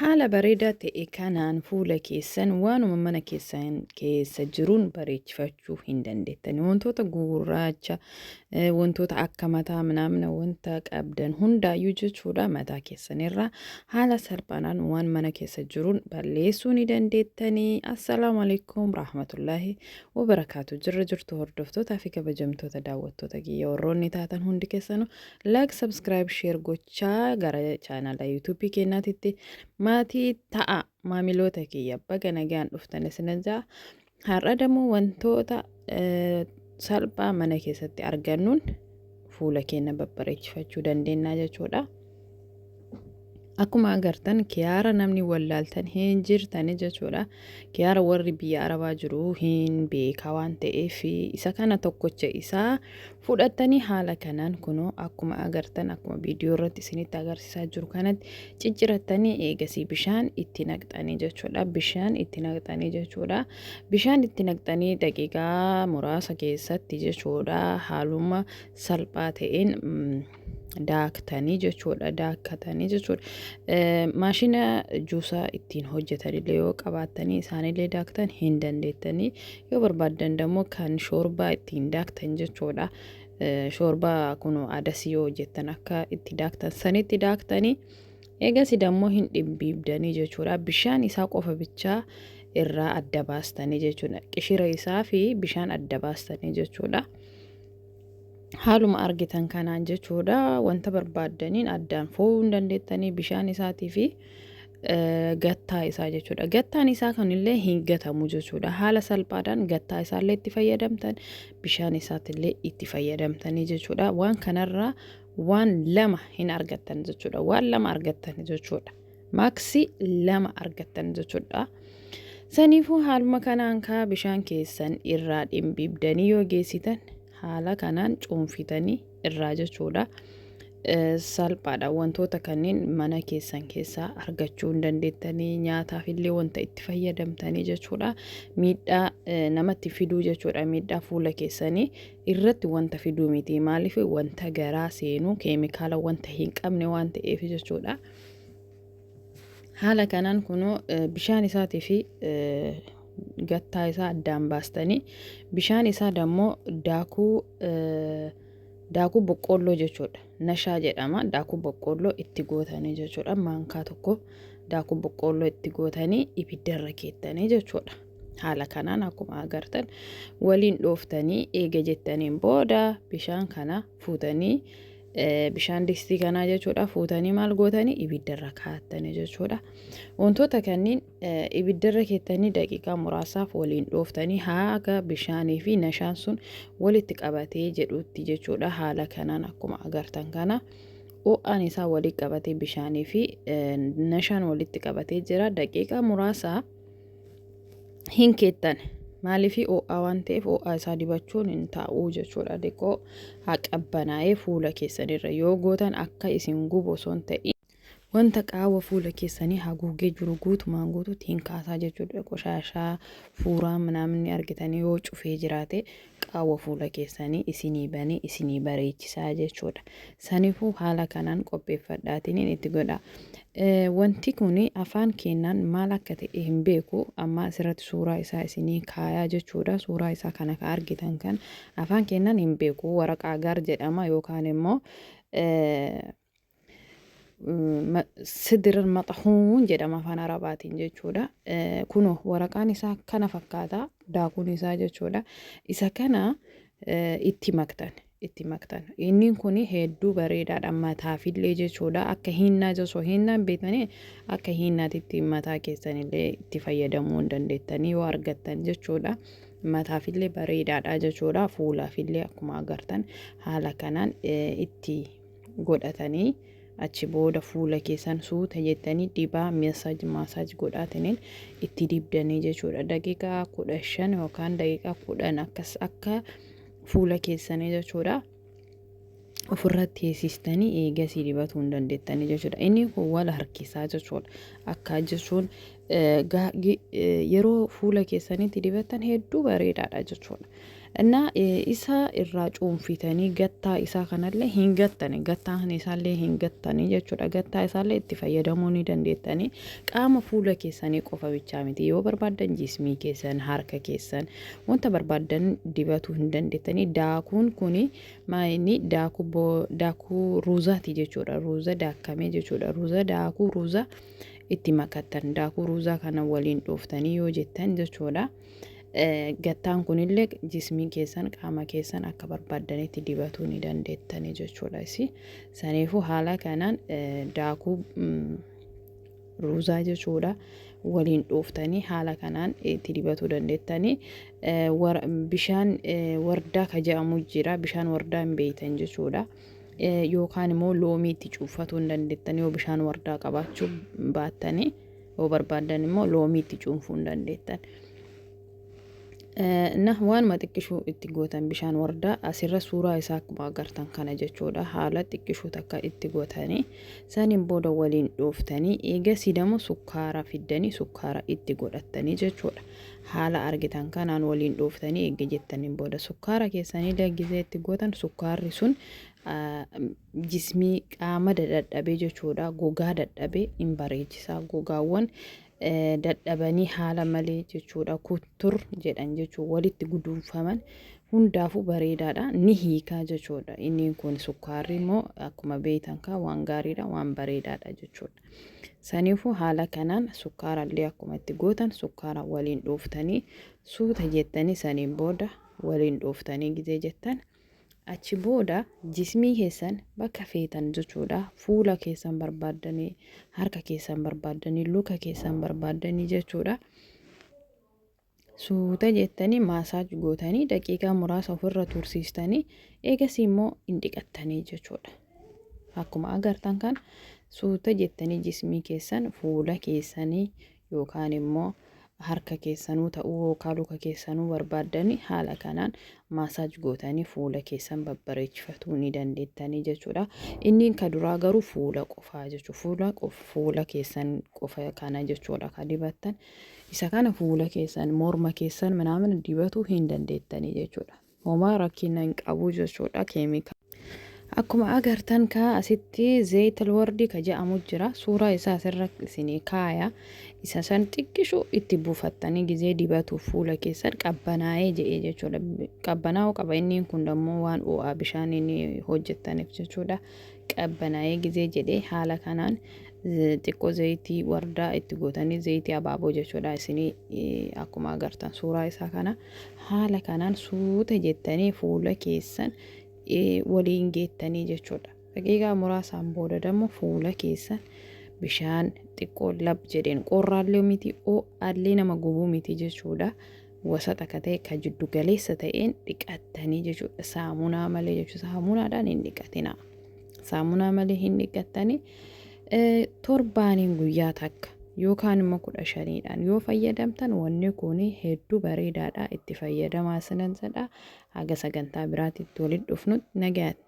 Haala bareedaa ta'e kanaan fuula keessan waanuma mana keessan keessa jiruun bareechifachuu hin dandeettani. Wantoota gurraacha, wantoota akka mataa manaamna wanta qabdan hundaayyuu jechuudha mataa keessanirraa haala salphaadhaan waan mana keessa jiruun balleessuu ni dandeettanii. Assalaamu alaikum rahmatullaahi wabarakaatu. Jirra jirtu hordoftootaa fi kabajamtoota daawwattoota kiyya warroonni taatan hundi keessanuu like, subscribe, share gochaa gara chaanala YouTube keenyaatitti maatii ta'a maamiloota kiyya baga nagaan dhuftan isinirraa har'a dammoo wantoota salphaa mana keessatti argannuun fuula keenya babbareechifachuu dandeenya jechuudha. Akkuma agartan kiyaara namni wallaaltan hin jirtani jechuudha. Kiyaara warri biyya Arabaa jiru hin beeka waan ta'eef isa kana tokkocha isaa fudhattanii haala kanaan kunoo akkuma agartan akkuma viidiyoo irratti isinitti agarsiisaa jiru kanatti ciccirattanii eegasii bishaan itti naqxanii jechuudha. Bishaan itti naqxanii jechuudha. Bishaan itti naqxanii daqiiqaa muraasa keessatti jechuudha haaluma salphaa ta'een daaktanii jechuudha daakkatanii jechuudha maashina juusaa ittiin hojjetanillee yoo qabaattanii isaanillee daaktan hin dandeettanii yoo barbaadan dammoo kan shoorbaa ittiin daaktan jechuudha shoorbaa kunoo adasii yoo hojjettan akka itti daaktan sanitti daaktanii eegasi dammoo hin dhibbiibdanii jechuudha bishaan isaa qofa bichaa irraa adda baastanii jechuudha qishira isaa fi bishaan adda baastanii jechuudha. Haaluma argitan kanaan jechuudha wanta barbaadaniin addaan fo'uu hin dandeettanii bishaan isaatii fi gattaa isaa jechuudha. Gattaan isaa kanillee hin gatamu jechuudha. Haala salphaadhaan gattaa isaallee itti fayyadamtan bishaan isaatillee itti fayyadamtanii jechuudha. Waan kanarraa waan lama hin argattan jechuudha. Waan lama argattan jechuudha. Maaksii lama argattan jechuudha. Saniifuu haaluma kanaan kaa bishaan keessan irraa dhimbiibdanii yoo geessitan haala kanaan cuunfitanii irraa jechuudha salphaadha. Wantoota kanneen mana keessan keessaa argachuu hin dandeettanii nyaataaf illee wanta itti fayyadamtanii jechuudha. Miidhaa namatti fiduu jechuudha. Miidhaa fuula keessanii irratti wanta fiduu miti maaliif wanta garaa seenuu keemikaala wanta hin qabne waan ta'eef jechuudha. Haala kanaan kunoo bishaan isaatii fi gattaa isaa addaan baastanii bishaan isaa dammoo daakuu boqqolloo jechuudha. Nashaa jedhama. Daakuu boqqolloo itti gootanii jechuudha. Maankaa tokko daakuu boqqolloo itti gootanii ibiddarra keettanii jechuudha. Haala kanaan akkuma agartan waliin dhooftanii eega jettaniin booda bishaan kana fuutanii bishaan distii kanaa jechuudha fuutanii maal gootanii ibiddarra kaa'attanii jechuudha. Wantoota kanneen ibiddarra keettanii daqiiqaa muraasaaf waliin dhooftanii haga bishaanii fi nashaan sun walitti qabatee jedhutti jechuudha. Haala kanaan akkuma agartan kana ho'aan isaa walitti qabatee bishaanii fi nashaan walitti qabatee jira. Daqiiqaa muraasaa hin keettan maaliif ho'aa waan ta'eef ho'aa isaa dibachuun hin ta'u jechuudha. Diqoo haa qabbanaa'ee fuula keessanirra yoo gootan akka isin gubu osoo hin ta'in wanta qaawwa fuula keessanii haguugee jiru guutumaan guutuutti hin kaasaa jechuudha. Qoshaashaa fuuraa manaamni argitanii yoo cufee jiraate qaawwa fuula keessanii isinii banii isinii bareechisaa jechuudha. Saniifuu haala kanaan qopheeffadhaatiin itti godha. Wanti kun afaan keenyaan maal akka ta'e hin beeku amma asirratti suuraa isaa isinii kaayaa jechuudha. Suuraa isaa kana ka argitan kan afaan keenyaan hin beeku waraqaa gaar jedhama yookaan immoo sidiran maxahuun jedhama afaan arabaatiin jechuudha. Kunoo waraqaan isaa kana fakkaata daakuun isaa jechuudha. Isa kana itti maktan inni kun hedduu bareedaadha mataafillee jechuudha. Akka hinnaa osoo hinnaan beekanii akka hinnaatitti mataa keessanillee itti fayyadamuu hin dandeettanii yoo argattan jechuudha. Mataafillee bareedaadha jechuudha. Fuulaafillee akkuma agartan haala kanaan itti godhatanii achi booda fuula keessan suuta jettanii dibaa maasaaj godhataniin itti dibdanii jechuudha. Daqiiqaa 15 yookaan daqiiqaa 10 akkas akka fuula keessanii jechuudha. Ofirratti teessistanii eegasii dibatuu hin dandeettanii jechuudha. Inni kun wal harkisaa jechuudha. Akka jechuun yeroo fuula keessanitti dibatan hedduu bareedaadha jechuudha. እና isa irraa cuunfitanii gattaa isaa kanallee hin gattani, gattaan isaallee hin gattanii jechuudha. Gattaa isaallee itti fayyadamuu ni dandeettanii. Qaama fuula keessanii qofa bichaa miti, yoo barbaadan jismii keessan, harka keessan, wanta barbaadan dibatuu hin dandeettanii. Daakuun kuni maayini daakuu ruuzaati jechuudha. Ruuza daakamee jechuudha. Ruuza daakuu ruuza itti makattan, daakuu ruuzaa kana waliin dhooftanii yoo jettan jechuudha. Gattaan kunillee jismii keessan, qaama keessan akka barbaadanitti dibatuu ni dandeettanii jechuudha. Saniifuu haala kanaan daakuu ruuzaa jechuudha waliin dhooftanii haala kanaan itti dibatuu dandeettanii. Bishaan wardaa ka jedhamu jira, bishaan wardaa hin beeytan jechuudha. Yookaan immoo loomii itti cuunfatuu hin dandeettanii yoo bishaan wardaa qabaachuu baattanii, yoo barbaadan immoo loomii itti cuunfuu hin dandeettan. Nah waanuma xiqqishuu itti gootan bishaan wardaa asirra suuraa isaa akkuma agartan kana jechuudha. Haala xiqqishuu takka itti gootanii saniin booda waliin dhooftanii eegasii dammoo sukkaara fiddanii sukkaara itti godhattanii jechuudha. Haala argitan kanaan waliin dhooftanii eega jettaniin booda sukkaara keessanii daggizee itti gootan sukkaarri sun jismii qaama dadhabee jechuudha. Gogaa dadhabee hin bareechisa. Gogaawwan dadhabanii haala malee jechuudha kuttur jedhan jechuudha, walitti guduunfaman hundaafuu bareedaadha, ni hiikaa jechuudha. Inni kun sukkaarri immoo akkuma beektan waan gaariidha, waan bareedaadha jechuudha. Saniifuu haala kanaan sukkaarallee akkuma itti gootan sukkaara waliin dhooftanii suuta jettanii saniin booda waliin dhooftanii gizee jettan achi booda jismii keessan bakka feetan jechuudha. Fuula keessan barbaadanii, harka keessan barbaadanii, luka keessan barbaadanii jechuudha. Suuta jettanii maasaaj gootanii daqiiqaa muraasa ofirra tursiistanii eegasii immoo hin dhiqattanii jechuudha. Akkuma agartan kan suuta jettanii jismii keessan fuula keessanii yookaan immoo harka keessanuu ta'uu yookaan luka keessanuu barbaadanii haala kanaan maasaaj gootanii fuula keessan babbareechifatuu ni dandeettanii jechuudha. Inni ka duraa garuu fuula qofaa jechuudha. Fuula keessan qofa kana jechuudha ka dibattan. Isa kana fuula keessan, morma keessan manaaman dibatuu hin dandeettanii jechuudha. Homaa rakkina hin qabu jechuudha. Keemikaala. Akkuma agartan asitti zayital wardii ka jedhamu jira. Suuraa isaa asirra isinii kaaya. Isa san xiqqishuu itti buufattanii gizee dibatu fuula keessan qabbanaa'ee jedhee jechuudha. Qabbanaa'uu qaba, inni kun dammoo waan ho'aa bishaan inni hojjettaniif jechuudha. Qabbanaa'ee gizee jedhee haala kanaan xiqqoo zayitii wardaa itti gootanii zayitii abaaboo jechuudha. Isinii akkuma agartan suuraa isaa kana haala kanaan suuta jettanii fuula keessan waliin geettanii jechuudha. Daqiiqaa muraasaan booda dammoo fuula keessan bishaan xiqqoo lab jedheen qorraallee miti ho'aallee nama gubuu miti jechuudha. Wasata akka ta'e ka jiddu galeessa ta'een dhiqattanii jechuudha. Saamunaa malee jechuudha. Saamunaadhaan hin dhiqatina. Saamunaa malee hin dhiqattanii torbaaniin guyyaa takka yookaan immoo 15dhaan yoo fayyadamtan wanni kun hedduu bareedaadha. Itti fayyadamaa sinan jedha. Haga sagantaa biraatitti walitti dhufnutti nagaatti.